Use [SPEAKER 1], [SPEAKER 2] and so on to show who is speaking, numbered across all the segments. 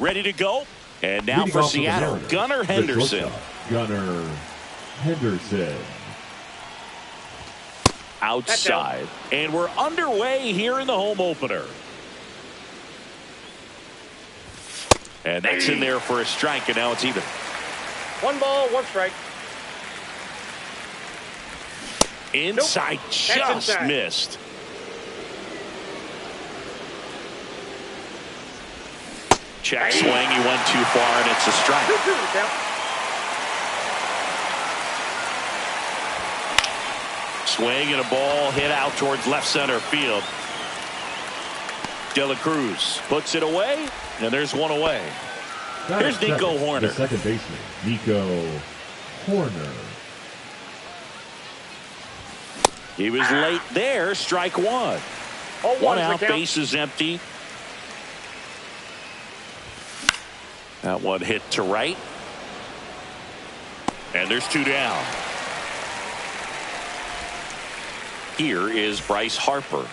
[SPEAKER 1] ready to go. And now for Seattle, Gunnar Henderson.
[SPEAKER 2] Gunnar Henderson.
[SPEAKER 1] Outside. And we're underway here in the home opener. And that's in there for a strike, and now it's even.
[SPEAKER 3] 1 ball, 1 strike.
[SPEAKER 1] Inside,
[SPEAKER 3] nope.
[SPEAKER 1] just inside. Missed. Check swing, he went too far, and it's a strike. Swing and a ball hit out towards left center field. De La Cruz puts it away, and there's one away. Here's Nico Hoerner.
[SPEAKER 2] The second baseman, Nico Hoerner.
[SPEAKER 1] He was late there. Strike one. One out, bases empty. That one hit to right. And there's 2 down. Here is Bryce Harper.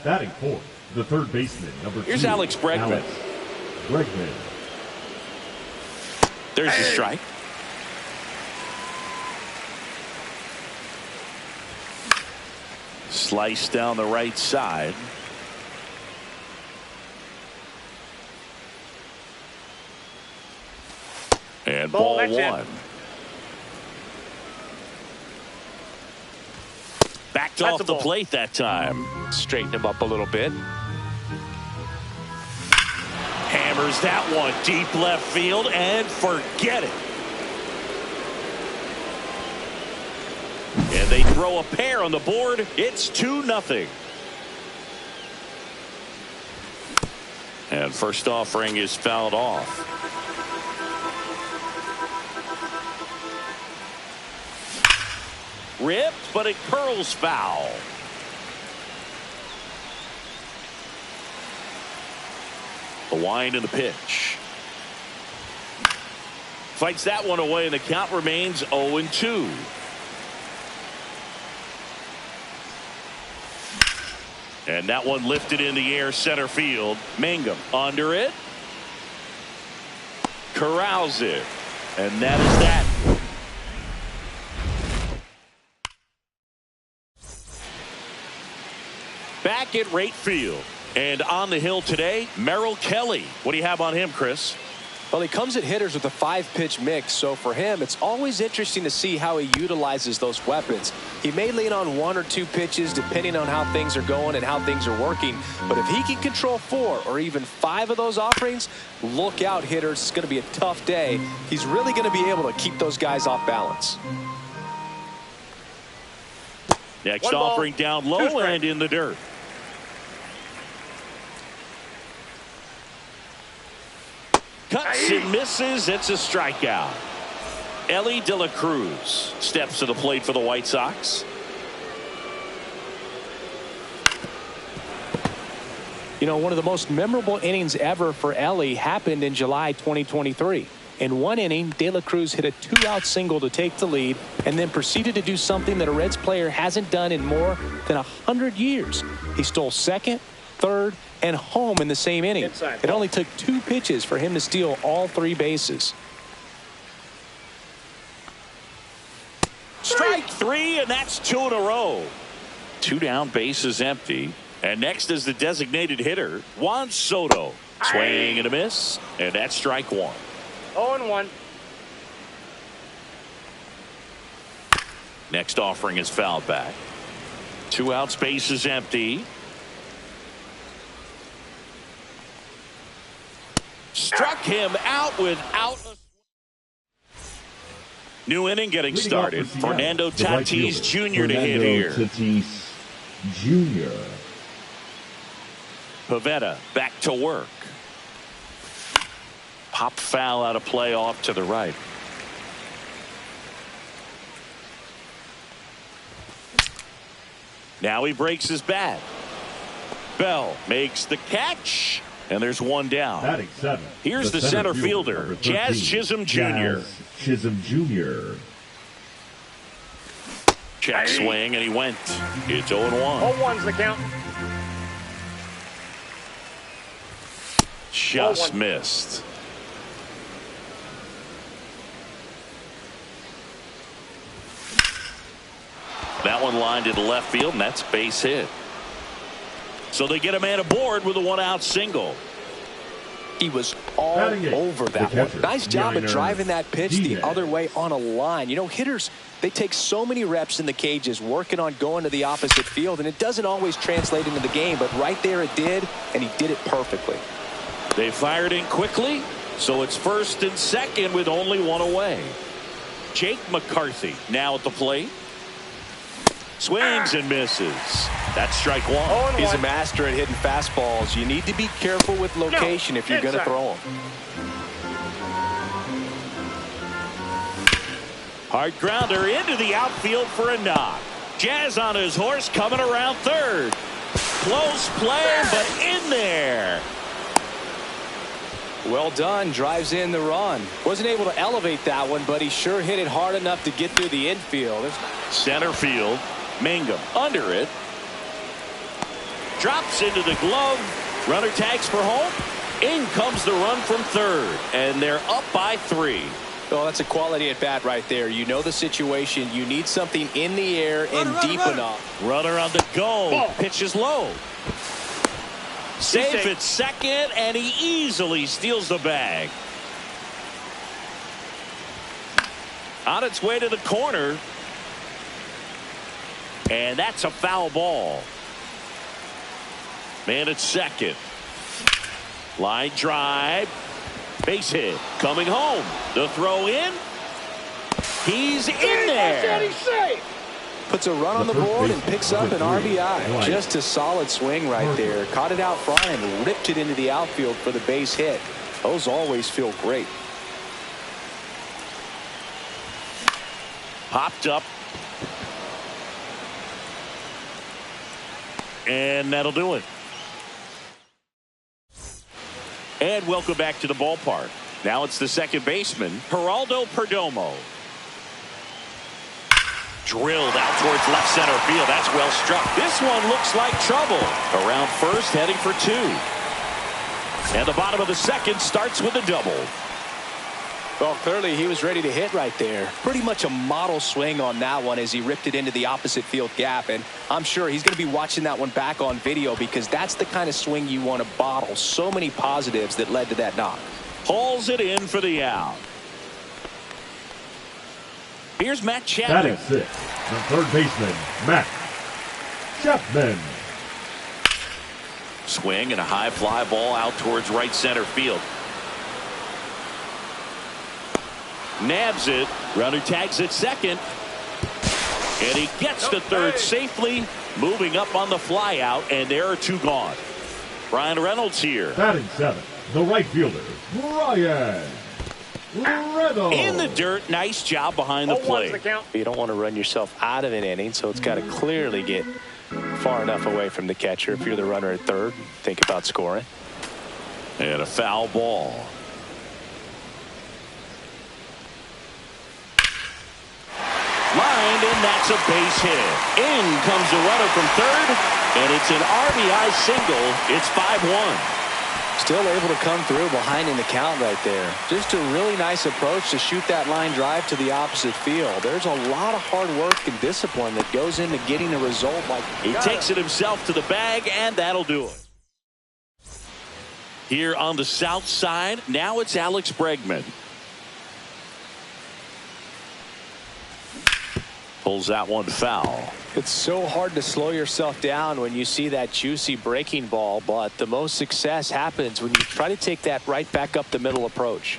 [SPEAKER 2] Batting fourth, the third baseman, number 2.
[SPEAKER 1] Here's Alex Bregman.
[SPEAKER 2] Alex Bregman.
[SPEAKER 1] There's the strike. Slice down the right side. And ball one. Backed off the plate that time.
[SPEAKER 4] Straighten him up a little bit.
[SPEAKER 1] Hammers that one deep left field and forget it. And they throw a pair on the board. It's 2-0. And first offering is fouled off. Ripped, but it curls foul. The wind and the pitch. Fights that one away, and the count remains 0-2. And that one lifted in the air center field. Mangum under it. Corrals it. And that is that. Back at right field. And on the hill today, Merrill Kelly. What do you have on him, Chris?
[SPEAKER 4] Well, he comes at hitters with a 5-pitch mix, so for him, it's always interesting to see how he utilizes those weapons. He may lean on 1 or 2 pitches depending on how things are going and how things are working, but if he can control 4 or even 5 of those offerings, look out, hitters. It's going to be a tough day. He's really going to be able to keep those guys off balance.
[SPEAKER 1] Next offering down low and in the dirt. Cuts and misses. It's a strikeout. Elly De La Cruz steps to the plate for the White Sox.
[SPEAKER 5] You know, one of the most memorable innings ever for Elly happened in July 2023. In one inning, De La Cruz hit a 2-out single to take the lead and then proceeded to do something that a Reds player hasn't done in more than 100 years. He stole second, third, and home in the same inning. It only took 2 pitches for him to steal all 3 bases.
[SPEAKER 1] Strike 3, and that's 2 in a row. 2 down, bases empty. And next is the designated hitter, Juan Soto. Swing and a miss, and that's strike 1.
[SPEAKER 3] 0-1.
[SPEAKER 1] Next offering is fouled back. 2 outs, bases empty. Struck him out without a... New inning getting started. Fernando Tatis Jr. to hit here.
[SPEAKER 2] Tatis Jr.
[SPEAKER 1] Pivetta back to work. Pop foul out of play off to the right. Now he breaks his bat. Bell makes the catch. And there's 1 down.
[SPEAKER 2] Batting 7.
[SPEAKER 1] Here's the center fielder, Jazz Chisholm Jr.
[SPEAKER 2] Chisholm Jr.
[SPEAKER 1] Check swing, and he went. It's 0-1.
[SPEAKER 3] 0-1's the count.
[SPEAKER 1] Just
[SPEAKER 3] 0-1.
[SPEAKER 1] missed. That one lined into left field, and that's base hit. So they get a man aboard with a one-out single.
[SPEAKER 5] He was all over that one. Nice job of driving that pitch the other way on a line. You know, hitters, they take so many reps in the cages working on going to the opposite field, and it doesn't always translate into the game, but right there it did, and he did it perfectly.
[SPEAKER 1] They fired in quickly, so it's first and second with only one away. Jake McCarthy now at the plate. Swings and misses. That's strike one.
[SPEAKER 5] He's a master at hitting fastballs. You need to be careful with location if you're going to throw them.
[SPEAKER 1] Hard grounder into the outfield for a knock. Jazz on his horse coming around third. Close play, but in there.
[SPEAKER 5] Well done. Drives in the run. Wasn't able to elevate that one, but he sure hit it hard enough to get through the infield.
[SPEAKER 1] Center field. Mangum under it. Drops into the glove. Runner tags for home. In comes the run from third. And they're up by 3.
[SPEAKER 5] Oh, that's a quality at bat right there. You know the situation. You need something in the air and deep enough.
[SPEAKER 1] Runner on the go.
[SPEAKER 3] Ball.
[SPEAKER 1] Pitch is low. Safe at second, and he easily steals the bag. On its way to the corner. And that's a foul ball. Man at second. Line drive. Base hit. Coming home. The throw in. He's in there.
[SPEAKER 5] Puts a run on the board and picks up an RBI. Just a solid swing right there. Caught it out front and ripped it into the outfield for the base hit. Those always feel great.
[SPEAKER 1] Popped up. And that'll do it. And welcome back to the ballpark. Now it's the second baseman, Geraldo Perdomo. Drilled out towards left center field. That's well struck. This one looks like trouble. Around first, heading for 2. And the bottom of the second starts with a double.
[SPEAKER 5] Well, clearly he was ready to hit right there. Pretty much a model swing on that one as he ripped it into the opposite field gap. And I'm sure he's going to be watching that one back on video because that's the kind of swing you want to bottle. So many positives that led to that knock.
[SPEAKER 1] Hauls it in for the out. Here's Matt Chapman.
[SPEAKER 2] Batting 6, the third baseman, Matt Chapman.
[SPEAKER 1] Swing and a high fly ball out towards right center field. Nabs it. Runner tags at second. And he gets to third safely. Moving up on the fly out. And there are 2 gone. Brian Reynolds here.
[SPEAKER 2] Batting 7, the right fielder, Brian Reynolds.
[SPEAKER 1] In the dirt. Nice job behind the plate.
[SPEAKER 5] You don't want to run yourself out of an inning, so it's got to clearly get far enough away from the catcher. If you're the runner at third, think about scoring.
[SPEAKER 1] And a foul ball. Lined, and that's a base hit. In comes the runner from third, and it's an RBI single. It's 5-1.
[SPEAKER 5] Still able to come through behind in the count right there. Just a really nice approach to shoot that line drive to the opposite field. There's a lot of hard work and discipline that goes into getting a result like that.
[SPEAKER 1] He takes it himself to the bag, and that'll do it. Here on the south side, now it's Alex Bregman. Pulls that one foul.
[SPEAKER 5] It's so hard to slow yourself down when you see that juicy breaking ball, but the most success happens when you try to take that right back up the middle approach.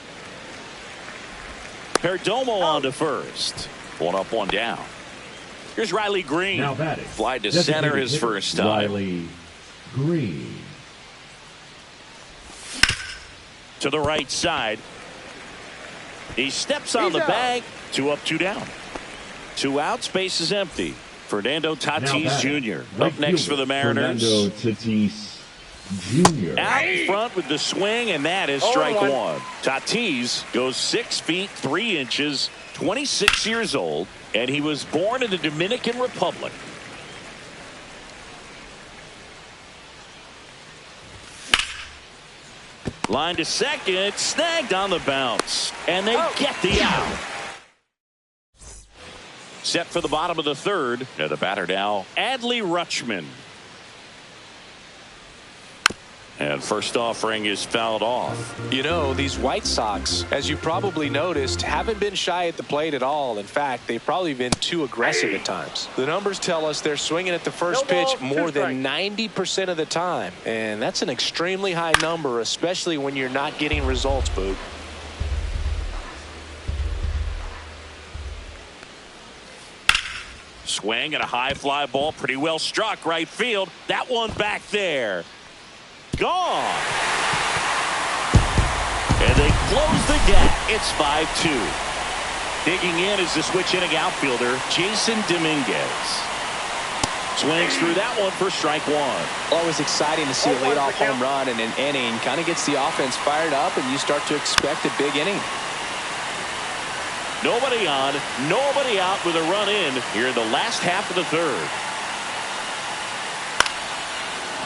[SPEAKER 1] Perdomo on to first. 1 up, 1 down. Here's Riley Green.
[SPEAKER 2] Now batting.
[SPEAKER 1] Fly to center his first time.
[SPEAKER 2] Riley Green.
[SPEAKER 1] To the right side. He steps on the bag. 2 up, 2 down. 2 outs, base is empty. Fernando Tatis Jr. up next for the Mariners.
[SPEAKER 2] Fernando Tatis Jr.
[SPEAKER 1] Out in front with the swing, and that is strike one. Tatis goes 6 feet 3 inches, 26 years old, and he was born in the Dominican Republic. Line to second, snagged on the bounce, and they get the out. Set for the bottom of the third. And the batter now, Adley Rutschman. And first offering is fouled off.
[SPEAKER 4] You know, these White Sox, as you probably noticed, haven't been shy at the plate at all. In fact, they've probably been too aggressive at times. The numbers tell us they're swinging at the first pitch more than 90% of the time. And that's an extremely high number, especially when you're not getting results, Boog.
[SPEAKER 1] Swing and a high fly ball, pretty well struck right field. That one back there. Gone. And they close the gap. It's 5-2. Digging in is the switch inning outfielder, Jason Dominguez. Swings through that one for strike one.
[SPEAKER 4] Always exciting to see a leadoff home run in an inning. Kind of gets the offense fired up, and you start to expect a big inning.
[SPEAKER 1] Nobody on, nobody out with a run in here in the last half of the third.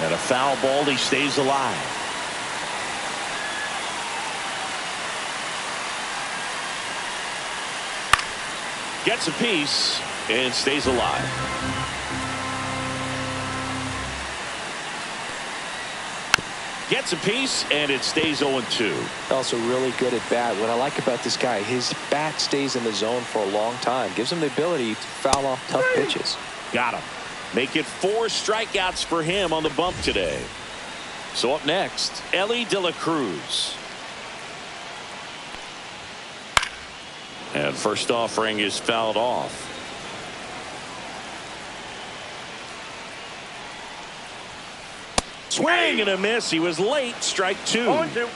[SPEAKER 1] And a foul ball, he stays alive. Gets a piece and stays alive. Gets a piece and it stays 0-2.
[SPEAKER 4] Also really good at bat. What I like about this guy, his bat stays in the zone for a long time. Gives him the ability to foul off tough pitches.
[SPEAKER 1] Got him. Make it 4 strikeouts for him on the bump today. So up next, Elly De La Cruz. And first offering is fouled off. Swing and a miss. He was late. Strike 2.
[SPEAKER 3] 0-2.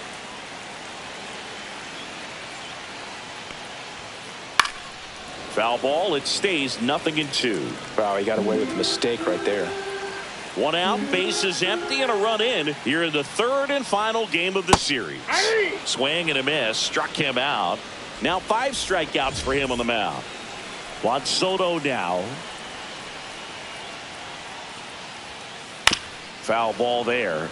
[SPEAKER 1] Foul ball. It stays 0-2.
[SPEAKER 4] Wow, he got away with a mistake right there.
[SPEAKER 1] 1 out, bases empty, and a run in here in the third and final game of the series. Swing and a miss. Struck him out. Now 5 strikeouts for him on the mound. Juan Soto now. Foul ball there.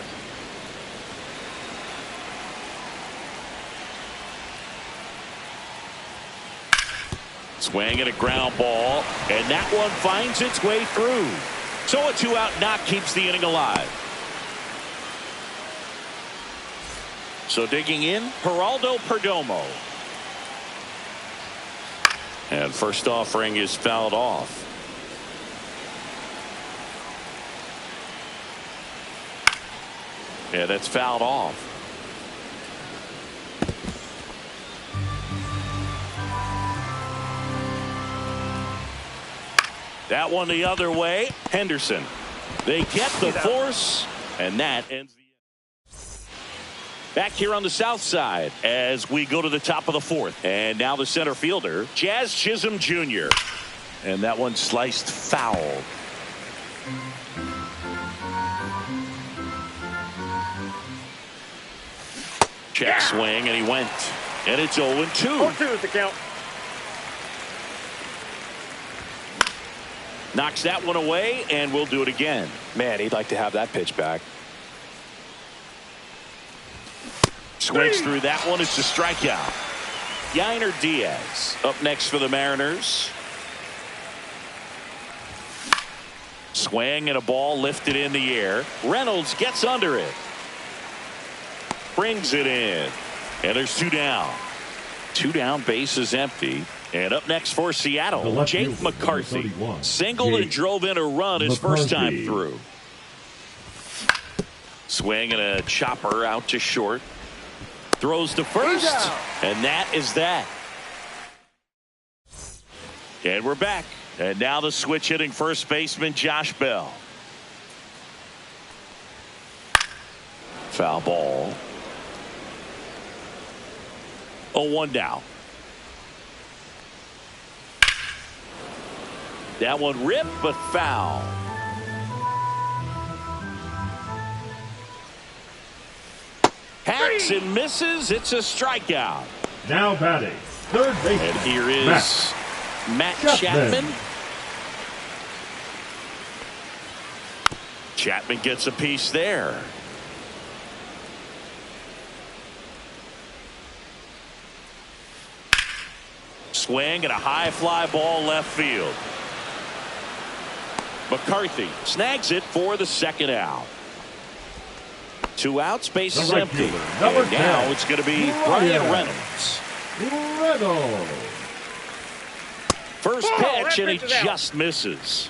[SPEAKER 1] Swing and a ground ball, and that one finds its way through. So a 2-out knock keeps the inning alive. So digging in, Geraldo Perdomo. And first offering is fouled off. Yeah, that's fouled off. That one the other way. Henderson. They get the force, and that ends the inning. Back here on the south side as we go to the top of the fourth. And now the center fielder, Jazz Chisholm Jr. And that one sliced foul. Check swing, and he went. And it's 0-2.
[SPEAKER 3] 0-2 is the count.
[SPEAKER 1] Knocks that one away, and we'll do it again.
[SPEAKER 4] Man, he'd like to have that pitch back.
[SPEAKER 1] Swings through that one. It's a strikeout. Yainer Diaz up next for the Mariners. Swing and a ball lifted in the air. Reynolds gets under it. Brings it in. And there's 2 down. 2 down, base is empty. And up next for Seattle, Jake McCarthy. Singled and drove in a run his first time through. Swing and a chopper out to short. Throws to first. And that is that. And we're back. And now the switch hitting first baseman Josh Bell. Foul ball. 0-1 down. That one ripped, but foul. swings and misses. It's a strikeout.
[SPEAKER 2] Now batting, third baseman.
[SPEAKER 1] And here is Matt Chapman. Chapman gets a piece there. Swing and a high fly ball left field. McCarthy snags it for the second out. 2 outs, base is empty. And now it's going to be Bryan Reynolds. First pitch, and he just misses.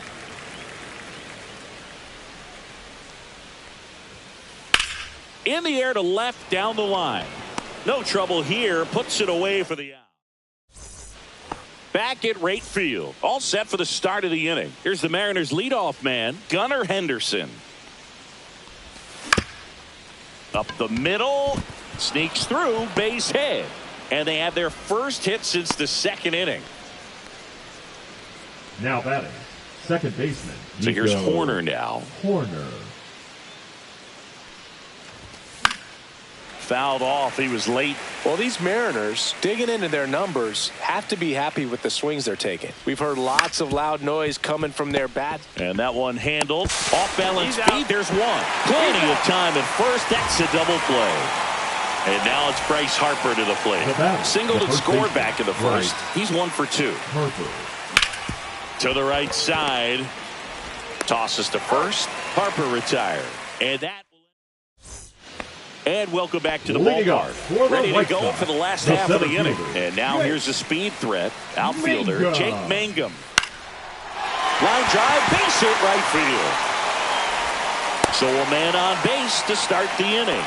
[SPEAKER 1] In the air to left, down the line. No trouble here, puts it away for the out. Back at right field, all set for the start of the inning. Here's the Mariners' leadoff man, Gunnar Henderson. Up the middle, sneaks through, base hit. And they have their first hit since the second inning.
[SPEAKER 2] Now batting, second baseman.
[SPEAKER 1] So here's Horner now.
[SPEAKER 2] Horner.
[SPEAKER 1] Fouled off. He was late.
[SPEAKER 4] Well, these Mariners, digging into their numbers, have to be happy with the swings they're taking. We've heard lots of loud noise coming from their bats.
[SPEAKER 1] And that one handled. Off balance speed. There's one. Plenty of time at first. That's a double play. And now it's Bryce Harper to the plate. Singled and scored back in the first. He's 1 for 2. To the right side. Tosses to first. Harper retired. And welcome back to the ballpark. Ready to go for the last half of the inning. And now here's the speed threat. Outfielder Jake Mangum. Line drive, base hit right field. So a man on base to start the inning.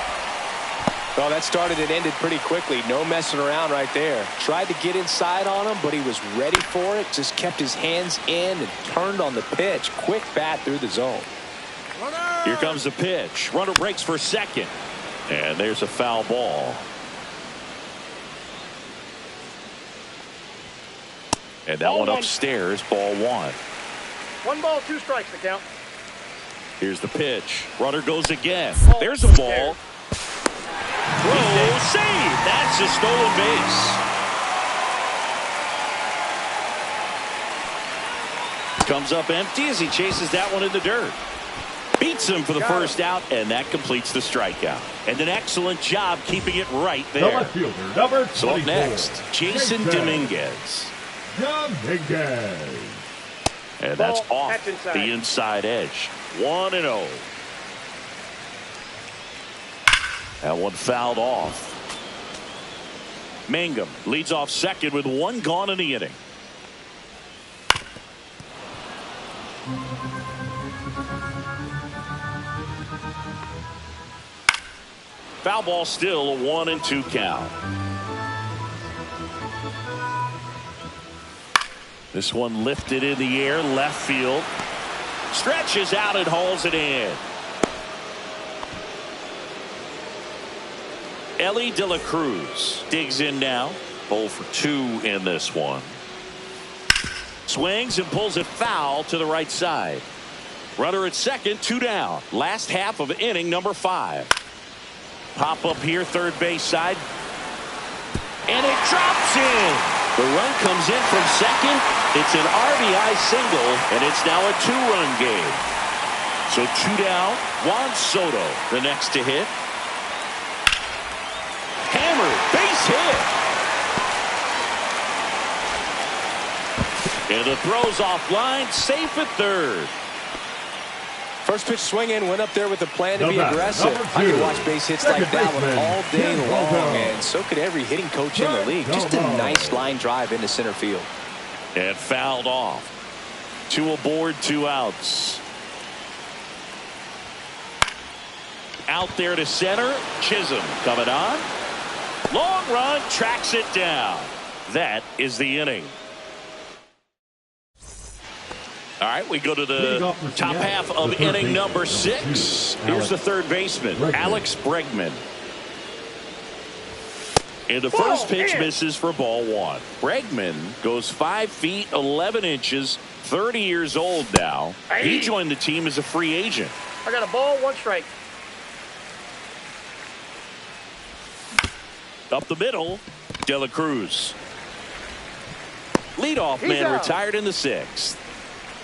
[SPEAKER 4] Well, that started and ended pretty quickly. No messing around right there. Tried to get inside on him, but he was ready for it. Just kept his hands in and turned on the pitch. Quick bat through the zone.
[SPEAKER 1] Here comes the pitch. Runner breaks for second. And there's a foul ball. And that one upstairs, ball 1.
[SPEAKER 3] 1 ball, 2 strikes to count.
[SPEAKER 1] Here's the pitch. Runner goes again. There's a ball. Throw, save. That's a stolen base. Comes up empty as he chases that one in the dirt. Beats him for the first out, and that completes the strikeout. And an excellent job keeping it right there.
[SPEAKER 2] The left fielder, number 24.
[SPEAKER 1] So up next, Jason Dominguez. And that's off the inside edge. 1-0. That one fouled off. Mangum leads off second with 1 gone in the inning. Foul ball, still a 1-2 count. This one lifted in the air, left field. Stretches out and hauls it in. Elly De La Cruz digs in now. 0 for 2 in this one. Swings and pulls it foul to the right side. Runner at second, 2 down. Last half of inning number 5. Pop up here, third base side. And it drops in. The run comes in from second. It's an RBI single, and it's now a 2-run game. So 2 down. Juan Soto, the next to hit. Hammered, base hit. And the throw's offline, safe at third.
[SPEAKER 4] First pitch swinging, went up there with a plan to be aggressive. I could watch base hits like that one all day long, and so could every hitting coach in the league. Just a nice line drive into center field.
[SPEAKER 1] And fouled off. 2 aboard, 2 outs. Out there to center. Chisholm coming on. Long run, tracks it down. That is the inning. All right, we go to the top half of inning number 6. Here's the third baseman, Alex Bregman. And the first pitch misses for ball 1. Bregman goes 5 feet 11 inches, 30 years old now. He joined the team as a free agent.
[SPEAKER 3] I got a ball, 1 strike.
[SPEAKER 1] Up the middle, De La Cruz. Leadoff
[SPEAKER 3] He's
[SPEAKER 1] man
[SPEAKER 3] out.
[SPEAKER 1] retired in the 6th.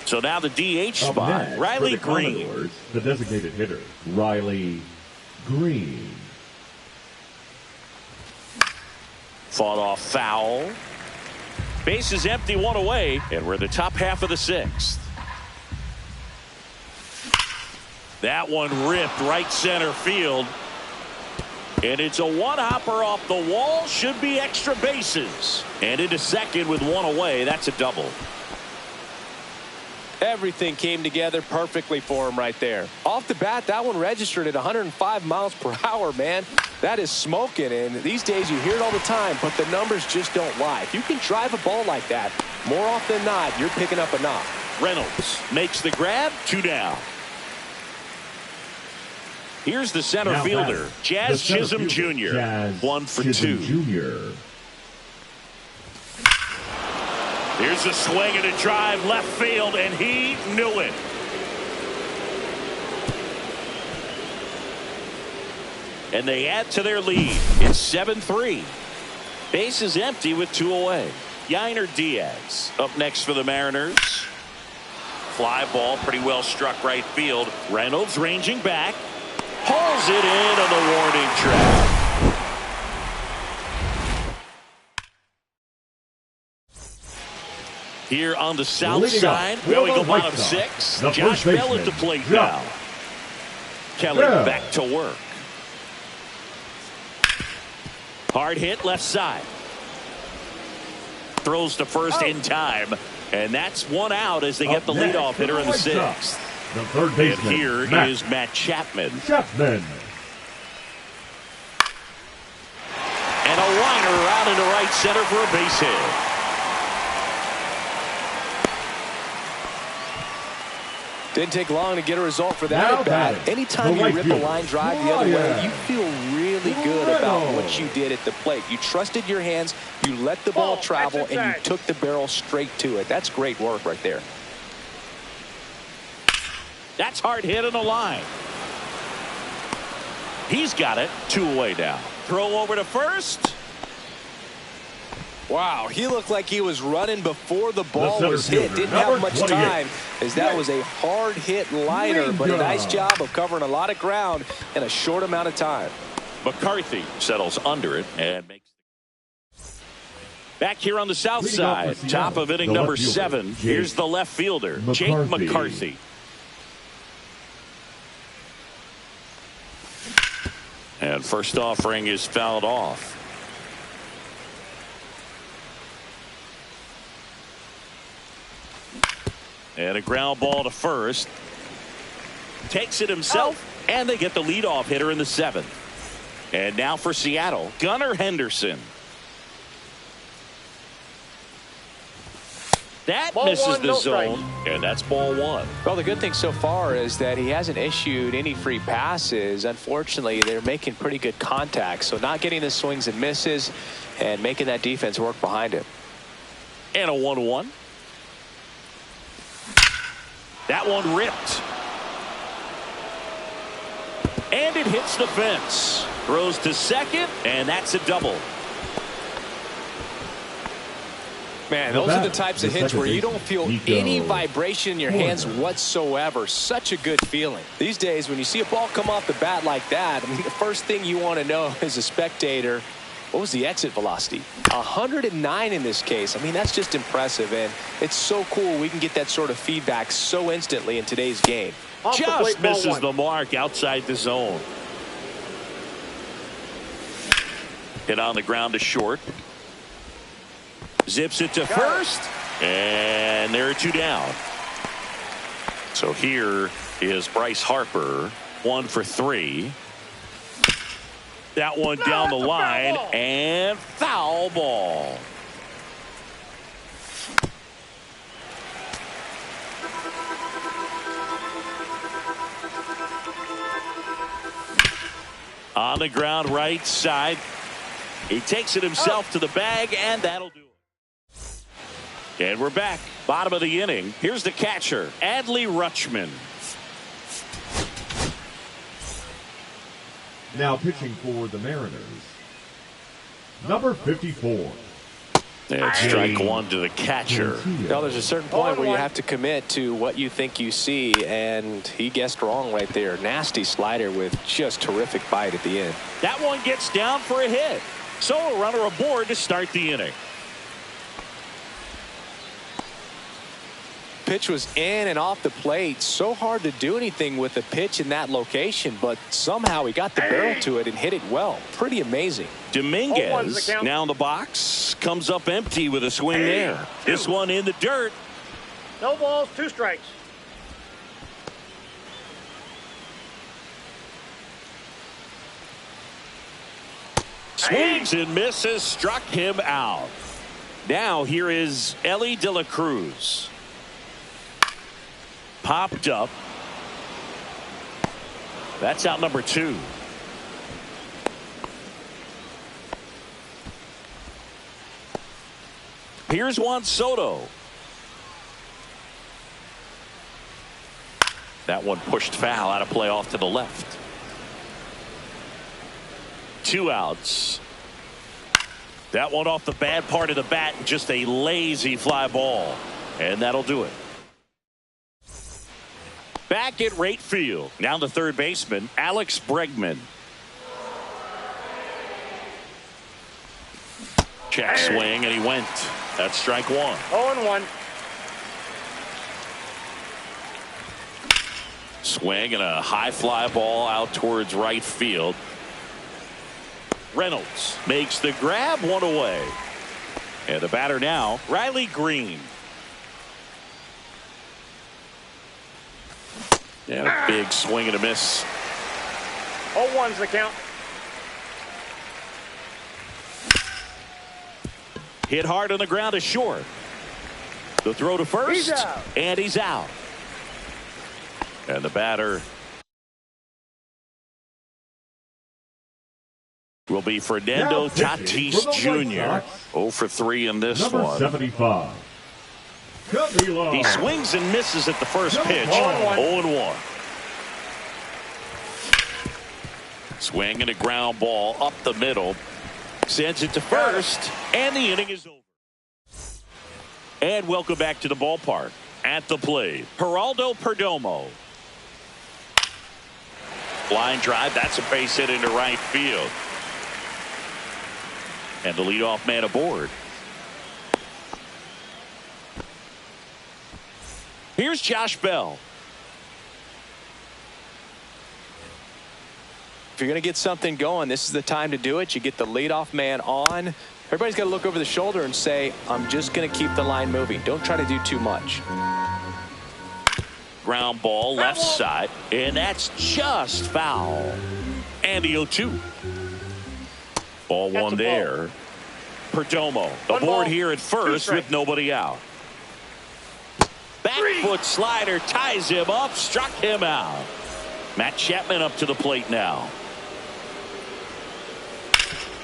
[SPEAKER 1] So now the DH
[SPEAKER 2] Up
[SPEAKER 1] spot,
[SPEAKER 2] next,
[SPEAKER 1] Riley
[SPEAKER 2] for the
[SPEAKER 1] Green.
[SPEAKER 2] Commodores, the designated hitter, Riley Green.
[SPEAKER 1] Fought off foul. Base is empty, 1 away, and we're in the top half of the 6th. That one ripped right center field. And it's a one-hopper off the wall. Should be extra bases. And into second with 1 away. That's a double.
[SPEAKER 4] Everything came together perfectly for him right there. Off the bat, that one registered at 105 miles per hour, man. That is smoking, and these days you hear it all the time, but the numbers just don't lie. If you can drive a ball like that, more often than not, you're picking up a knock.
[SPEAKER 1] Reynolds makes the grab. 2 down. Here's the center
[SPEAKER 2] Now
[SPEAKER 1] fielder,
[SPEAKER 2] batting,
[SPEAKER 1] Jazz
[SPEAKER 2] the center
[SPEAKER 1] Chisholm
[SPEAKER 2] fielder,
[SPEAKER 1] Jr.
[SPEAKER 2] Jazz
[SPEAKER 1] 1 for
[SPEAKER 2] Chisholm
[SPEAKER 1] 2.
[SPEAKER 2] Jr.
[SPEAKER 1] Here's the swing and a drive left field, and he knew it. And they add to their lead. It's 7-3. Base is empty with 2 away. Yainer Diaz up next for the Mariners. Fly ball pretty well struck right field. Reynolds ranging back. Hauls it in on the warning track. Here on the south
[SPEAKER 2] Leading
[SPEAKER 1] side,
[SPEAKER 2] up,
[SPEAKER 1] well, we go
[SPEAKER 2] White
[SPEAKER 1] bottom
[SPEAKER 2] Sox,
[SPEAKER 1] 6.
[SPEAKER 2] the
[SPEAKER 1] Josh
[SPEAKER 2] first
[SPEAKER 1] Bell at the
[SPEAKER 2] baseman,
[SPEAKER 1] plate
[SPEAKER 2] Josh
[SPEAKER 1] now. Kelly
[SPEAKER 2] Bell.
[SPEAKER 1] back to work. Hard hit left side. Throws to first in time. And that's 1 out as they get the
[SPEAKER 2] Up
[SPEAKER 1] leadoff
[SPEAKER 2] next,
[SPEAKER 1] hitter in the
[SPEAKER 2] White Sox,
[SPEAKER 1] 6th.
[SPEAKER 2] The third
[SPEAKER 1] And
[SPEAKER 2] baseman,
[SPEAKER 1] here is Matt Chapman.
[SPEAKER 2] Chapman.
[SPEAKER 1] And a liner out into right center for a base hit.
[SPEAKER 4] Didn't take long to get a result for that
[SPEAKER 2] Now
[SPEAKER 4] at bat.
[SPEAKER 2] batting,
[SPEAKER 4] Anytime
[SPEAKER 2] the
[SPEAKER 4] you
[SPEAKER 2] right
[SPEAKER 4] rip a
[SPEAKER 2] fielder,
[SPEAKER 4] line drive the other way,
[SPEAKER 2] Ryan
[SPEAKER 4] you feel really good about what you did at the plate. You trusted your hands, you let the ball
[SPEAKER 3] Ball,
[SPEAKER 4] travel,
[SPEAKER 3] exit
[SPEAKER 4] and you
[SPEAKER 3] side.
[SPEAKER 4] took the barrel straight to it. That's great work right there.
[SPEAKER 1] That's hard hit in the line. He's got it. 2 away now. Throw over to first.
[SPEAKER 4] Wow, he looked like he was running before the ball
[SPEAKER 2] center
[SPEAKER 4] was hit.
[SPEAKER 2] fielder,
[SPEAKER 4] Didn't
[SPEAKER 2] number
[SPEAKER 4] have much
[SPEAKER 2] 28.
[SPEAKER 4] time, as that was a hard hit liner, but a nice job of covering a lot of ground in a short amount of time.
[SPEAKER 1] McCarthy settles under it and makes. Back here on the south
[SPEAKER 2] Leading off
[SPEAKER 1] side,
[SPEAKER 2] for
[SPEAKER 1] top
[SPEAKER 2] Seattle,
[SPEAKER 1] of inning
[SPEAKER 2] the
[SPEAKER 1] number
[SPEAKER 2] left fielder,
[SPEAKER 1] 7.
[SPEAKER 2] Jake
[SPEAKER 1] Here's the left fielder, Jake
[SPEAKER 2] McCarthy.
[SPEAKER 1] McCarthy. And first offering is fouled off. And a ground ball to first. Takes it himself, and they get the leadoff hitter in the 7th. And now for Seattle, Gunnar Henderson. That
[SPEAKER 3] Ball
[SPEAKER 1] misses
[SPEAKER 3] 1,
[SPEAKER 1] the
[SPEAKER 3] no
[SPEAKER 1] zone,
[SPEAKER 3] strike.
[SPEAKER 1] and that's ball 1.
[SPEAKER 4] Well, the good thing so far is that he hasn't issued any free passes. Unfortunately, they're making pretty good contact, so not getting the swings and misses and making that defense work behind him.
[SPEAKER 1] And a 1-1. That one ripped. And it hits the fence. Throws to second, and that's a double.
[SPEAKER 4] Man, those are the types of hits where you don't feel
[SPEAKER 2] Nico
[SPEAKER 4] any vibration in your hands
[SPEAKER 2] Hoerner.
[SPEAKER 4] whatsoever. Such a good feeling. These days, when you see a ball come off the bat like that, I mean, the first thing you want to know as a spectator, what was the exit velocity? 109 in this case. I mean, that's just impressive, and it's so cool we can get that sort of feedback so instantly in today's game.
[SPEAKER 3] Off the plate,
[SPEAKER 1] Just
[SPEAKER 3] ball
[SPEAKER 1] misses
[SPEAKER 3] 1.
[SPEAKER 1] the mark outside the zone. Hit on the ground to short. Zips it to first. And there are 2 down. So here is Bryce Harper. 1 for 3. That one down the
[SPEAKER 3] that's a foul
[SPEAKER 1] line.
[SPEAKER 3] ball.
[SPEAKER 1] And foul ball. On the ground right side. He takes it himself to the bag, and that'll do it. And we're back. Bottom of the inning. Here's the catcher, Adley Rutschman.
[SPEAKER 2] Now pitching for the Mariners, Number 54.
[SPEAKER 1] And strike one to the catcher.
[SPEAKER 4] Now, there's a certain point where you have to commit to what you think you see, and he guessed wrong right there. Nasty slider with just terrific bite at the end.
[SPEAKER 1] That one gets down for a hit. So a runner aboard to start the inning.
[SPEAKER 4] Pitch was in and off the plate. So hard to do anything with a pitch in that location, but somehow he got the barrel to it and hit it well. Pretty amazing.
[SPEAKER 1] Dominguez now in the box, comes up empty with a swing there. This one in the dirt.
[SPEAKER 3] No balls, 2 strikes.
[SPEAKER 1] Swings and misses, struck him out. Now here is Elly De La Cruz. Popped up. That's out number 2. Here's Juan Soto. That one pushed foul, out of play off to the left. 2 outs. That one off the bad part of the bat, just a lazy fly ball. And that'll do it. Back at right field. Now the third baseman, Alex Bregman. Check swing, and he went. That's strike 1.
[SPEAKER 3] 0-1.
[SPEAKER 1] Swing and a high fly ball out towards right field. Reynolds makes the grab, 1 away. And the batter now, Riley Green. And a big swing and a miss.
[SPEAKER 3] 0-1's the count.
[SPEAKER 1] Hit hard on the ground to short. The throw to first.
[SPEAKER 3] He's out.
[SPEAKER 1] And he's out. And the batter will be Fernando Tatis Jr. 0 for 3 in this
[SPEAKER 2] Number
[SPEAKER 1] one.
[SPEAKER 2] 75.
[SPEAKER 1] He swings and misses at the first pitch. 0-1. Swing and a ground ball up the middle. Sends it to first. And the inning is over. And welcome back to the ballpark. At the plate, Geraldo Perdomo. Line drive. That's a base hit into right field. And the leadoff man aboard. Here's Josh Bell.
[SPEAKER 4] If you're going to get something going, this is the time to do it. You get the leadoff man on. Everybody's got to look over the shoulder and say, I'm just going to keep the line moving. Don't try to do too much.
[SPEAKER 1] Ground ball left side, and that's just foul. And the 0-2. Ball one there. Perdomo aboard here at first with nobody out. Back foot slider ties him up, struck him out. Matt Chapman up to the plate now.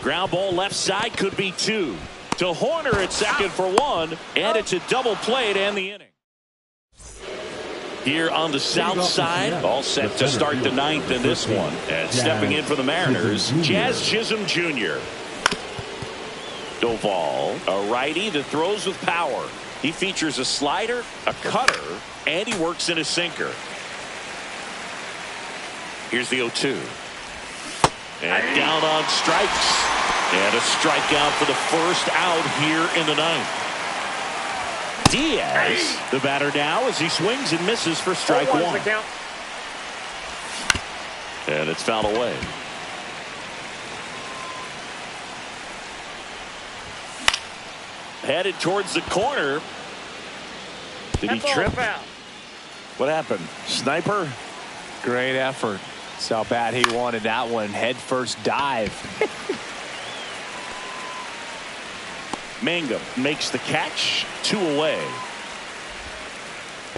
[SPEAKER 1] Ground ball left side, could be 2. To Horner at second for 1, and it's a double play to end the inning. Here on the south side, all set to start the 9th in this one. And stepping in for the Mariners, Jazz Chisholm Jr. Doval, a righty that throws with power. He features a slider, a cutter, and he works in a sinker. Here's the 0-2. And down on strikes. And a strikeout for the first out here in the 9th. Diaz, the batter now, as he swings and misses for strike 1. And it's fouled away. Headed towards the corner. Did he trip? What happened? Sniper?
[SPEAKER 4] Great effort. That's how bad he wanted that one. Head first dive.
[SPEAKER 1] Mangum makes the catch, 2 away.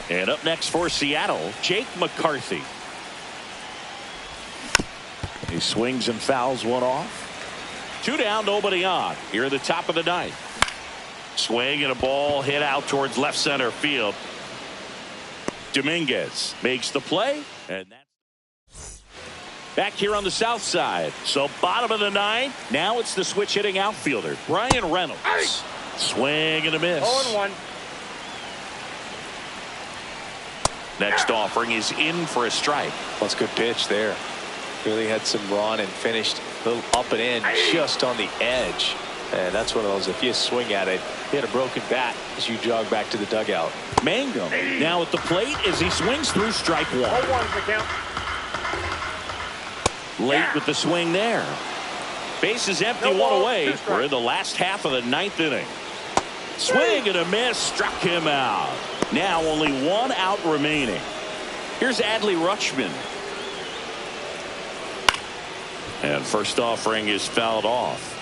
[SPEAKER 1] And up next for Seattle, Jake McCarthy. He swings and fouls one off. 2 down, nobody on. Here at the top of the 9th. Swing and a ball hit out towards left center field. Dominguez makes the play, and Back here on the south side. So bottom of the ninth. Now it's the switch hitting outfielder, Bryan Reynolds. Swing and a miss.
[SPEAKER 3] 0-1.
[SPEAKER 1] Next offering is in for a strike.
[SPEAKER 4] That's a good pitch there. Really had some run and finished a little up and in just on the edge. And that's one of those, if you swing at it, hit a broken bat as you jog back to the dugout.
[SPEAKER 1] Mangum now at the plate as he swings through strike one.
[SPEAKER 3] 0-1's the count.
[SPEAKER 1] Late with the swing there. Base is empty,
[SPEAKER 3] No
[SPEAKER 1] one
[SPEAKER 3] balls,
[SPEAKER 1] away.
[SPEAKER 3] 2 strikes.
[SPEAKER 1] We're in the last half of the ninth inning. Swing and a miss, struck him out. Now only 1 out remaining. Here's Adley Rutschman. And first offering is fouled off.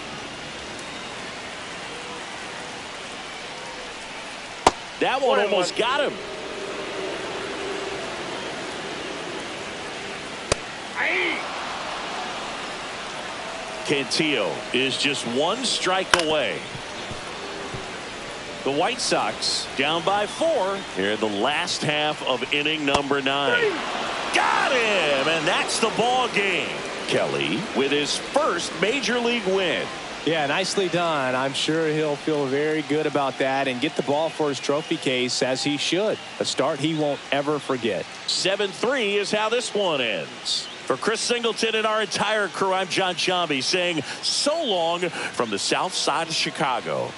[SPEAKER 1] That one
[SPEAKER 3] 1-1.
[SPEAKER 1] almost got him. Cantillo is just 1 strike away. The White Sox down by 4 here in the last half of inning number 9. Got him, and that's the ball game. Kelly with his first major league win.
[SPEAKER 5] Yeah, nicely done. I'm sure he'll feel very good about that and get the ball for his trophy case, as he should. A start he won't ever forget.
[SPEAKER 1] 7-3 is how this one ends. For Chris Singleton and our entire crew, I'm John Sciambi saying so long from the south side of Chicago.